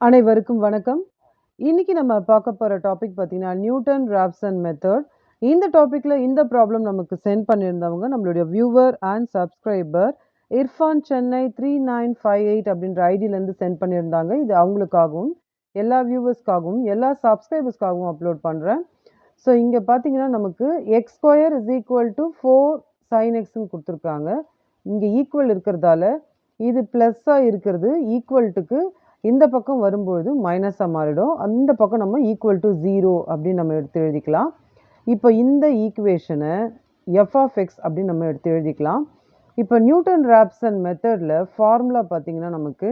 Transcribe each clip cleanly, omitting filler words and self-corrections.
அனைவருக்கும் வணக்கம். இன்னைக்கு நம்ம பார்க்க போற டாபிக் பார்த்தீங்கன்னா, நியூட்டன் ராப்சன் மெத்தட். இந்த டாபிக்ல இந்த ப்ராப்ளம் நமக்கு சென்ட் பண்ணியிருந்தவங்க நம்மளுடைய viewer and subscriber Irfan Chennai 3958 அப்படின்ற ஐடியிலேருந்து சென்ட் பண்ணியிருந்தாங்க. இது அவங்களுக்காகவும், எல்லா வியூவர்ஸ்க்காகவும், எல்லா சப்ஸ்கிரைபர்ஸ்க்காகவும் அப்லோட் பண்ணுறேன். ஸோ இங்கே பார்த்தீங்கன்னா நமக்கு x square is equal to 4 sine எக்ஸ்ன்னு கொடுத்துருக்காங்க. இங்கே ஈக்குவல் இருக்கிறதால இது ப்ளஸ்ஸாக இருக்கிறது ஈக்குவல்ட்டுக்கு இந்த பக்கம் வரும்பொழுது மைனஸாக மாறிடும். அந்த பக்கம் நம்ம ஈக்குவல் டு 0 அப்படின்னு நம்ம எடுத்து எழுதிக்கலாம். இப்போ இந்த ஈக்குவேஷனை எஃப் ஆஃப் எக்ஸ் அப்படின்னு நம்ம எடுத்து எழுதிக்கலாம். இப்போ நியூட்டன் ராப்சன் மெத்தடில் ஃபார்முலா பார்த்தீங்கன்னா நமக்கு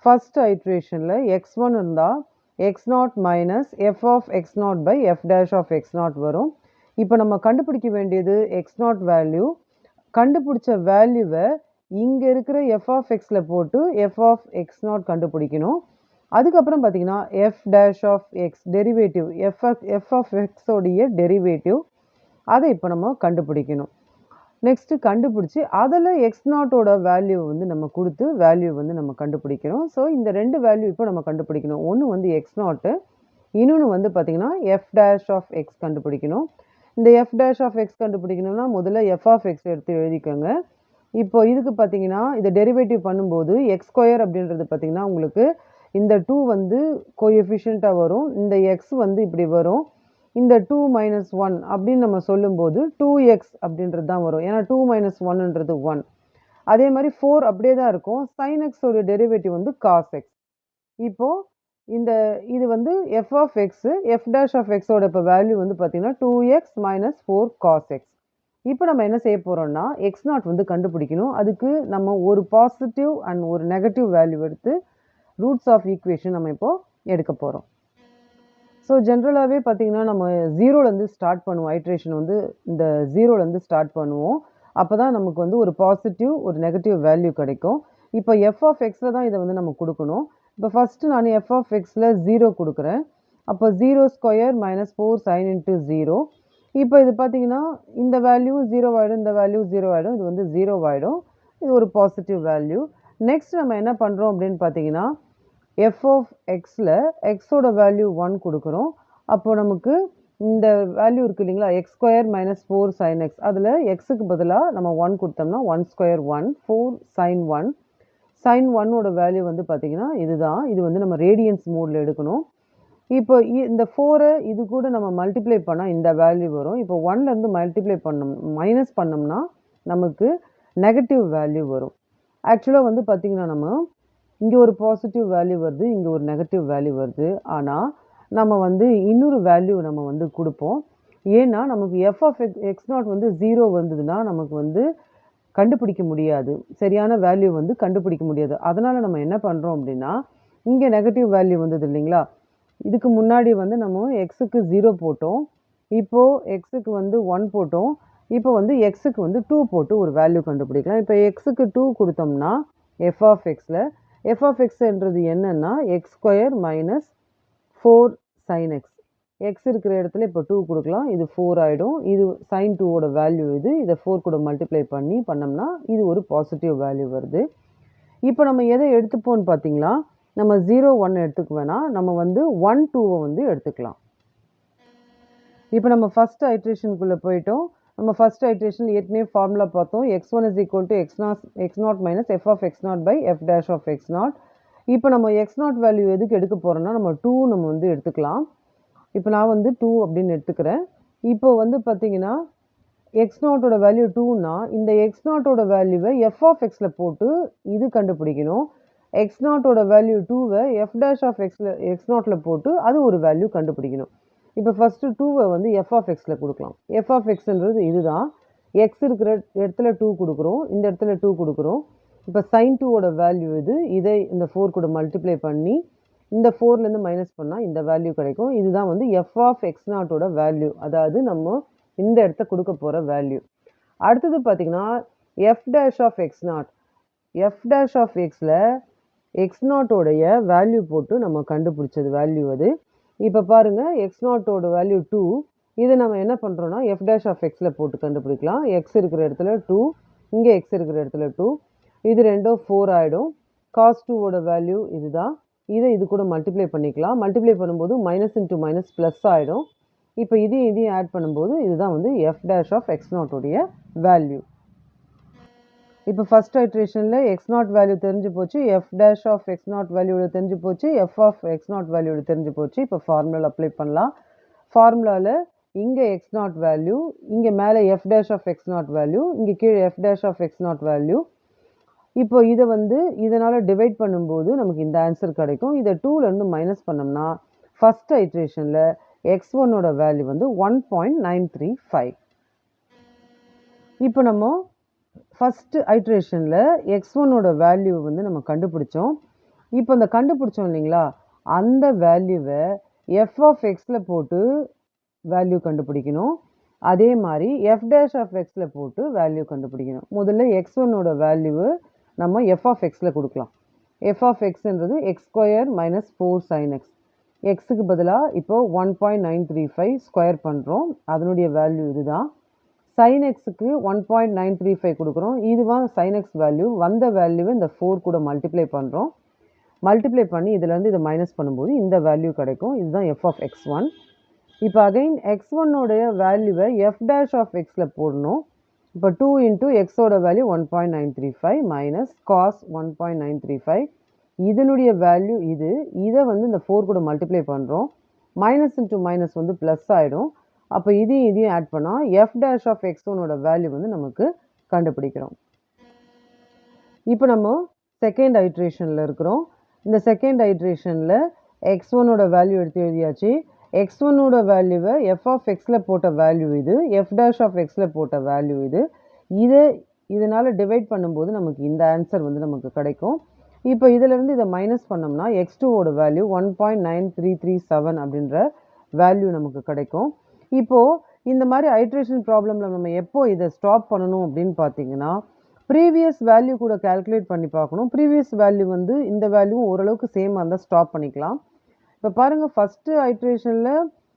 ஃபர்ஸ்ட் ஐட்ரேஷனில் x1 இருந்தால் x0 minus f of x0 by f dash of x0 வரும். இப்போ நம்ம கண்டுபிடிக்க வேண்டியது x0 வேல்யூ. கண்டுபிடிச்ச வேல்யூவை இங்கே இருக்கிற எஃப் ஆஃப் எக்ஸில் போட்டு எஃப் ஆஃப் x0 கண்டுபிடிக்கணும். அதுக்கப்புறம் பார்த்தீங்கன்னா f dash of x derivative f of எக்ஸோடைய டெரிவேட்டிவ் அதை இப்போ நம்ம கண்டுபிடிக்கணும். நெக்ஸ்ட்டு கண்டுபிடிச்சி அதில் x0ஓட வேல்யூ வந்து நம்ம கொடுத்து வேல்யூ வந்து நம்ம கண்டுபிடிக்கிறோம். ஸோ இந்த ரெண்டு வேல்யூ இப்போ நம்ம கண்டுபிடிக்கணும். ஒன்று வந்து x0, இன்னொன்று வந்து பார்த்தீங்கன்னா எஃப் டேஷ் ஆஃப் எக்ஸ் கண்டுபிடிக்கணும். இந்த எஃப் டேஷ் ஆஃப் எக்ஸ் கண்டுபிடிக்கணும்னா முதல்ல எஃப் ஆஃப் எக்ஸ் எடுத்து எழுதிக்கோங்க. இப்போ இதுக்கு பார்த்தீங்கன்னா இதை டெரிவேட்டிவ் பண்ணும்போது எக்ஸ் ஸ்கொயர் அப்படின்றது பார்த்தீங்கன்னா உங்களுக்கு இந்த 2 வந்து கோஎஃபிஷியண்ட்டாக வரும். இந்த எக்ஸ் வந்து இப்படி வரும். இந்த 2 மைனஸ் 1 அப்படின்னு நம்ம சொல்லும்போது 2x அப்படின்றது தான் வரும். ஏன்னா 2 மைனஸ் 1ன்றது 1. அதே மாதிரி 4 அப்படியே தான் இருக்கும். சைன் எக்ஸோட டெரிவேட்டிவ் வந்து காஸ் எக்ஸ். இப்போது இது வந்து f of x f dash of எக்ஸோட இப்போ வேல்யூ வந்து பார்த்தீங்கன்னா 2x மைனஸ் 4 காஸ் எக்ஸ். இப்போ நம்ம என்ன செய்ய போகிறோம்னா x0 வந்து கண்டுபிடிக்கணும். அதுக்கு நம்ம ஒரு பாசிட்டிவ் அண்ட் ஒரு நெகட்டிவ் வேல்யூ எடுத்து ரூட்ஸ் ஆஃப் ஈக்குவேஷன் நம்ம இப்போது எடுக்க போகிறோம். ஸோ ஜென்ரலாகவே பார்த்தீங்கன்னா நம்ம ஜீரோலேருந்து ஸ்டார்ட் பண்ணுவோம். ஐட்ரேஷன் வந்து இந்த ஜீரோலேருந்து ஸ்டார்ட் பண்ணுவோம். அப்போ தான் நமக்கு வந்து ஒரு பாசிட்டிவ் ஒரு நெகட்டிவ் வேல்யூ கிடைக்கும். இப்போ எஃப் ஆஃப் எக்ஸில் தான் இதை வந்து நம்ம கொடுக்கணும். இப்போ ஃபஸ்ட்டு நான் எஃப் ஆஃப் எக்ஸில் 0 கொடுக்குறேன். அப்போ 0 ஸ்கொயர் மைனஸ் 4 சைன் இன்ட்டு 0. இப்போ இது பார்த்தீங்கன்னா இந்த வேல்யூ 0 ஆகிடும், இந்த வேல்யூ 0 ஆகிடும், இது வந்து 0 ஆகிடும். இது ஒரு பாசிட்டிவ் வேல்யூ. நெக்ஸ்ட் நம்ம என்ன பண்ணுறோம் அப்படின்னு பார்த்தீங்கன்னா எஃப் ஆஃப் எக்ஸில் எக்ஸோட வேல்யூ 1 கொடுக்குறோம். அப்போது நமக்கு இந்த வேல்யூ இருக்குது இல்லைங்களா, x square minus 4 sine x, அதில் எக்ஸுக்கு பதிலாக நம்ம 1 கொடுத்தோம்னா 1 ஸ்கொயர் 1 4 சைன் 1. சைன் 1ஓட வேல்யூ வந்து பார்த்திங்கன்னா இதுதான். இது வந்து நம்ம ரேடியன்ஸ் மோடில் எடுக்கணும். இப்போ இந்த 4 இது கூட நம்ம மல்டிப்ளை பண்ணால் இந்த வேல்யூ வரும். இப்போ 1லேருந்து மல்டிப்ளை மைனஸ் பண்ணோம்னா நமக்கு நெகட்டிவ் வேல்யூ வரும். ஆக்சுவலாக வந்து பார்த்திங்கன்னா நம்ம இங்கே ஒரு பாசிட்டிவ் வேல்யூ வருது, இங்கே ஒரு நெகட்டிவ் வேல்யூ வருது. ஆனால் நம்ம வந்து இன்னொரு வேல்யூ நம்ம வந்து கொடுப்போம். ஏன்னா நமக்கு எஃப் ஆஃப் x0 வந்து 0 வந்ததுன்னா நமக்கு வந்து கண்டுபிடிக்க முடியாது, சரியான வேல்யூ வந்து கண்டுபிடிக்க முடியாது. அதனால் நம்ம என்ன பண்ணுறோம் அப்படின்னா இங்கே நெகட்டிவ் வேல்யூ வந்தது இல்லைங்களா, இதுக்கு முன்னாடி வந்து நம்ம எக்ஸுக்கு 0 போட்டோம், இப்போது எக்ஸுக்கு வந்து 1 போட்டோம், இப்போ வந்து எக்ஸுக்கு வந்து 2 போட்டு ஒரு வேல்யூ கண்டுபிடிக்கலாம். இப்போ எக்ஸுக்கு 2 கொடுத்தோம்னா எஃப் ஆஃப் எக்ஸில் எஃப் ஆஃப் எக்ஸ்ன்றது என்னன்னா x square minus 4 sine x. X இருக்கிற இடத்துல இப்போ 2 கொடுக்கலாம், இது 4 ஆகிடும். இது சைன் 2ஓட வேல்யூ இது. இதை 4 கூட மல்டிப்ளை பண்ணோம்னா இது ஒரு பாசிட்டிவ் வேல்யூ வருது. இப்போ நம்ம எதை எடுத்துப்போம்னு பார்த்தீங்களா, நம்ம 0 1 எடுத்துக்க வேணாம், நம்ம வந்து 1 2வை வந்து எடுத்துக்கலாம். இப்போ நம்ம ஃபஸ்ட் ஐட்ரேஷனுக்குள்ளே போயிட்டோம். நம்ம ஃபஸ்ட் ஐட்ரேஷன் ஏற்கனவே ஃபார்முலா பார்த்தோம். x1 is equal to x0 minus f of x0 by f dash of x0. இப்போ நம்ம x0 வேல்யூ எதுக்கு எடுக்க போகிறோம்னா நம்ம 2 நம்ம வந்து எடுத்துக்கலாம். இப்போ நான் வந்து 2 அப்படின்னு எடுத்துக்கிறேன். இப்போ வந்து பார்த்தீங்கன்னா x0ஓட வேல்யூ 2னா இந்த x0ஓட வேல்யூவை எஃப் ஆஃப் எக்ஸில் போட்டு இது கண்டுபிடிக்கணும். x0ஓட வேல்யூ 2வை எஃப் டேஷ் ஆஃப் x0ல் போட்டு அது ஒரு வேல்யூ கண்டுபிடிக்கணும். இப்போ ஃபஸ்ட்டு 2வை வந்து எஃப் ஆஃப் எக்ஸில் கொடுக்கலாம். எஃப் ஆஃப் எக்ஸ்ன்றது இதுதான். எக்ஸ் இருக்கிற இடத்துல 2 கொடுக்குறோம், இந்த இடத்துல 2 கொடுக்குறோம். இப்போ சைன் 2ஓட வேல்யூ இது. இதை இந்த 4 கூட மல்டிப்ளை பண்ணி இந்த 4லேருந்து மைனஸ் பண்ணால் இந்த வேல்யூ கிடைக்கும். இதுதான் வந்து எஃப் ஆஃப் x0ஓட வேல்யூ, அதாவது நம்ம இந்த இடத்த கொடுக்க போகிற வேல்யூ. அடுத்தது பார்த்திங்கன்னா f dash of x0. F dash of எக்ஸில் x0ஓடைய வேல்யூ போட்டு நம்ம கண்டுபிடிச்சது வேல்யூ அது. இப்போ பாருங்கள் x0ஓட வேல்யூ 2. இதை நம்ம என்ன பண்ணுறோன்னா எஃப் டேஷ் ஆஃப் எக்ஸில் போட்டு கண்டுபிடிக்கலாம். எக்ஸ் இருக்கிற இடத்துல 2, இங்கே எக்ஸ் இருக்கிற இடத்துல 2, இது ரெண்டும் 4 ஆகிடும். காஸ் 2ஓட வேல்யூ இதுதான். இதை இது கூட மல்டிப்ளை பண்ணிக்கலாம். மல்டிப்ளை பண்ணும்போது மைனஸ் இன்ட்டு மைனஸ் ப்ளஸ் ஆகிடும். இப்போ இதையும் ஆட் பண்ணும்போது இதுதான் வந்து எஃப் டேஷ் ஆஃப் எக்ஸ் நாட்டோடைய வேல்யூ. இப்போ ஃபர்ஸ்ட் ஐட்ரேஷனில் எக்ஸ் நாட் வேல்யூ தெரிஞ்சு போச்சு, f dash of x naught வேல்யூட தெரிஞ்சு போச்சு, எஃப் ஆஃப் எக்ஸ் நாட் வேல்யூட தெரிஞ்சு போச்சு. இப்போ ஃபார்முலா அப்ளை பண்ணலாம். ஃபார்முலாவில் இங்கே எக்ஸ் நாட் வேல்யூ, இங்கே மேலே f dash of x naught value, இங்கே கீழே f dash of x naught value. இப்போ இதை வந்து இதனால் டிவைட் பண்ணும்போது நமக்கு இந்த ஆன்சர் கிடைக்கும். இதை 2லேருந்து மைனஸ் பண்ணோம்னா ஃபர்ஸ்ட் ஐட்ரேஷனில் எக்ஸ் ஒன்னோட வேல்யூ வந்து 1.935. இப்போ நம்ம ஃபஸ்ட்டு ஐட்ரேஷனில் எக்ஸ் ஒன்னோட வேல்யூ வந்து நம்ம கண்டுபிடிச்சோம். இப்போ அந்த கண்டுபிடிச்சோம் இல்லைங்களா, அந்த வேல்யூவை எஃப் ஆஃப் எக்ஸில் போட்டு வேல்யூ கண்டுபிடிக்கணும். அதே மாதிரி எஃப் டேஷ் ஆஃப் எக்ஸில் போட்டு வேல்யூ கண்டுபிடிக்கணும். முதல்ல எக்ஸ் ஒன்னோட வேல்யூவு நம்ம எஃப் ஆஃப் எக்ஸில் கொடுக்கலாம். எஃப் ஆஃப் எக்ஸ்ன்றது x square minus 4 sin x. எக்ஸுக்கு பதிலாக இப்போ 1.935 ஸ்கொயர் பண்ணுறோம். அதனுடைய வேல்யூ இதுதான். sin xக்கு 1.935 கொடுக்குறோம். இதுதான் sin x வேல்யூ. வந்த வேல்யூவை இந்த 4 கூட மல்டிப்ளை பண்ணுறோம். மல்டிப்ளை பண்ணி இதிலேருந்து இதை மைனஸ் பண்ணும்போது இந்த வேல்யூ கிடைக்கும். இதுதான் எஃப் ஆஃப் எக்ஸ் ஒன். இப்போ அகைன் எக்ஸ் ஒன்னோடைய வேல்யூவை எஃப் டேஷ் ஆஃப் எக்ஸில் போடணும். இப்போ 2 இன்ட்டு எக்ஸோட வேல்யூ 1.935 மைனஸ் காஸ் 1.935. இதனுடைய வேல்யூ இது. இதை வந்து இந்த 4 கூட மல்டிப்ளை பண்ணுறோம். மைனஸ் இன்ட்டு மைனஸ் வந்து ப்ளஸ் ஆகிடும். அப்போ இதையும் ஆட் பண்ணால் எஃப் டேஷ் ஆஃப் எக்ஸ் ஒன்னோட வேல்யூ வந்து நமக்கு கண்டுபிடிக்கிறோம். இப்போ நம்ம செகண்ட் ஐட்ரேஷனில் இருக்கிறோம். இந்த செகண்ட் ஐட்ரேஷனில் எக்ஸ் ஒன்னோட வேல்யூ எடுத்து எழுதியாச்சு. எக்ஸ் ஒன்னோட வேல்யூவை எஃப் ஆஃப் எக்ஸில் போட்ட வேல்யூ இது, எஃப் டேஷ் ஆஃப் எக்ஸில் போட்ட வேல்யூ இது. இதனால் டிவைட் பண்ணும்போது நமக்கு இந்த ஆன்சர் வந்து நமக்கு கிடைக்கும். இப்போ இதிலேருந்து இதை மைனஸ் பண்ணோம்னா எக்ஸ் டூவோட வேல்யூ 1.9337 அப்படின்ற வேல்யூ நமக்கு கிடைக்கும். இப்போது இந்த மாதிரி ஐட்ரேஷன் ப்ராப்ளமில் நம்ம எப்போ இதை ஸ்டாப் பண்ணணும் அப்படின்னு பார்த்தீங்கன்னா, ப்ரீவியஸ் வேல்யூ கூட கால்குலேட் பண்ணி பார்க்கணும். ப்ரீவியஸ் வேல்யூ வந்து இந்த வேல்யூ ஓரளவுக்கு சேமாக இருந்தால் ஸ்டாப் பண்ணிக்கலாம். இப்போ பாருங்கள், ஃபஸ்ட்டு ஐட்ரேஷனில்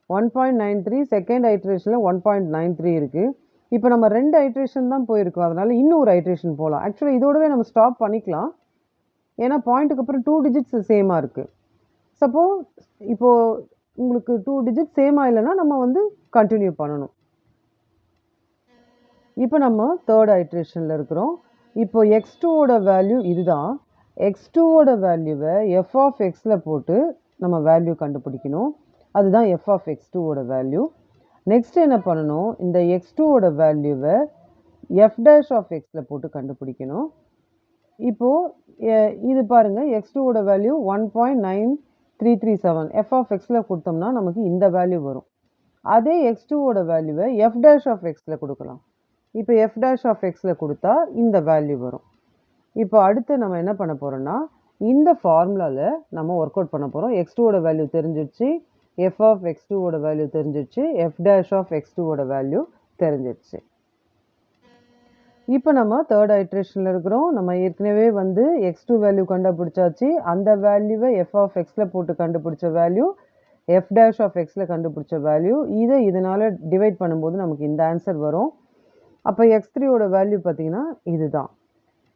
1.93, செகண்ட் ஐட்ரேஷனில் 1.93 இருக்குது. இப்போ நம்ம 2 ஐட்ரேஷன் தான் போயிருக்கோம். அதனால் இன்னும் ஒரு ஐட்ரேஷன் போகலாம். ஆக்சுவலி இதோடவே நம்ம ஸ்டாப் பண்ணிக்கலாம். ஏன்னா பாயிண்ட்டுக்கு அப்புறம் 2 டிஜிட்ஸ் சேமாக இருக்குது. சப்போஸ் இப்போது உங்களுக்கு 2 டிஜிட் சேமாக இல்லைன்னா நம்ம வந்து கண்டினியூ பண்ணணும். இப்போ நம்ம தேர்ட் ஐட்ரேஷனில் இருக்கிறோம். இப்போ எக்ஸ் டூவோட வேல்யூ இதுதான். எக்ஸ் டூவோட வேல்யூவை எஃப் ஆஃப் எக்ஸில் போட்டு நம்ம வேல்யூ கண்டுபிடிக்கணும். அதுதான் எஃப் ஆஃப் எக்ஸ் டூவோட வேல்யூ. நெக்ஸ்ட் என்ன பண்ணணும், இந்த எக்ஸ் டூவோட வேல்யூவை எஃப் டேஷ் ஆஃப் எக்ஸில் போட்டு கண்டுபிடிக்கணும். இப்போது இது பாருங்கள், எக்ஸ் டூவோட வேல்யூ 1.9337 எஃப் ஆஃப் எக்ஸில் கொடுத்தோம்னா நமக்கு இந்த வேல்யூ வரும். அதே எக்ஸ் டூவோட வேல்யூவை எஃப் டேஷ் ஆஃப் எக்ஸில் கொடுக்கலாம். இப்போ எஃப் டேஷ் ஆஃப் எக்ஸில் கொடுத்தா இந்த வேல்யூ வரும். இப்போ அடுத்து நம்ம என்ன பண்ண போகிறோம்னா, இந்த ஃபார்முலாவில் நம்ம ஒர்க் அவுட் பண்ண போகிறோம். எக்ஸ் டூவோட வேல்யூ தெரிஞ்சிடுச்சு, எஃப் ஆஃப் எக்ஸ் டூவோட வேல்யூ தெரிஞ்சிடுச்சு, எஃப் டேஷ் ஆஃப் எக்ஸ் டூவோட வேல்யூ தெரிஞ்சிடுச்சு. இப்போ நம்ம தேர்ட் ஐட்ரேஷனில் இருக்கிறோம். நம்ம ஏற்கனவே வந்து எக்ஸ் டூ வேல்யூ கண்டுபிடிச்சாச்சு. அந்த வேல்யூவை எஃப் ஆஃப் எக்ஸில் போட்டு கண்டுபிடிச்ச வேல்யூ, எஃப் டேஷ் ஆஃப் எக்ஸில் கண்டுபிடிச்ச வேல்யூ. இதனால் டிவைட் பண்ணும்போது நமக்கு இந்த ஆன்சர் வரும். அப்போ எக்ஸ் த்ரீயோட வேல்யூ பார்த்தீங்கன்னா இதுதான்.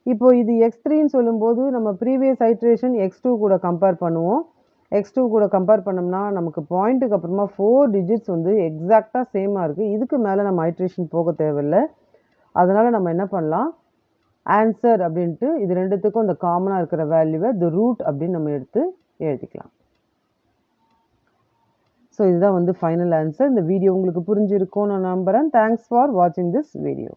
இப்போ இது எக்ஸ் த்ரீன்னு சொல்லும்போது நம்ம ப்ரீவியஸ் ஐட்ரேஷன் எக்ஸ் டூ கூட கம்பேர் பண்ணுவோம். எக்ஸ் டூ கூட கம்பேர் பண்ணோம்னா நமக்கு பாயிண்ட்டுக்கு அப்புறமா 4 டிஜிட்ஸ் வந்து எக்ஸாக்டாக சேமாக இருக்குது. இதுக்கு மேலே நம்ம ஐட்ரேஷன் போக தேவையில்லை. அதனால் நம்ம என்ன பண்ணலாம், ஆன்சர் அப்படின்ட்டு இது ரெண்டுத்துக்கும் இந்த காமனாக இருக்கிற வேல்யூவை தி ரூட் அப்படின்னு நம்ம எடுத்து எழுதிக்கலாம். ஸோ இதுதான் வந்து ஃபைனல் ஆன்சர். இந்த வீடியோ உங்களுக்கு புரிஞ்சிருக்கும்னு நான் நம்புகிறேன். தேங்க்ஸ் ஃபார் வாட்சிங் திஸ் வீடியோ.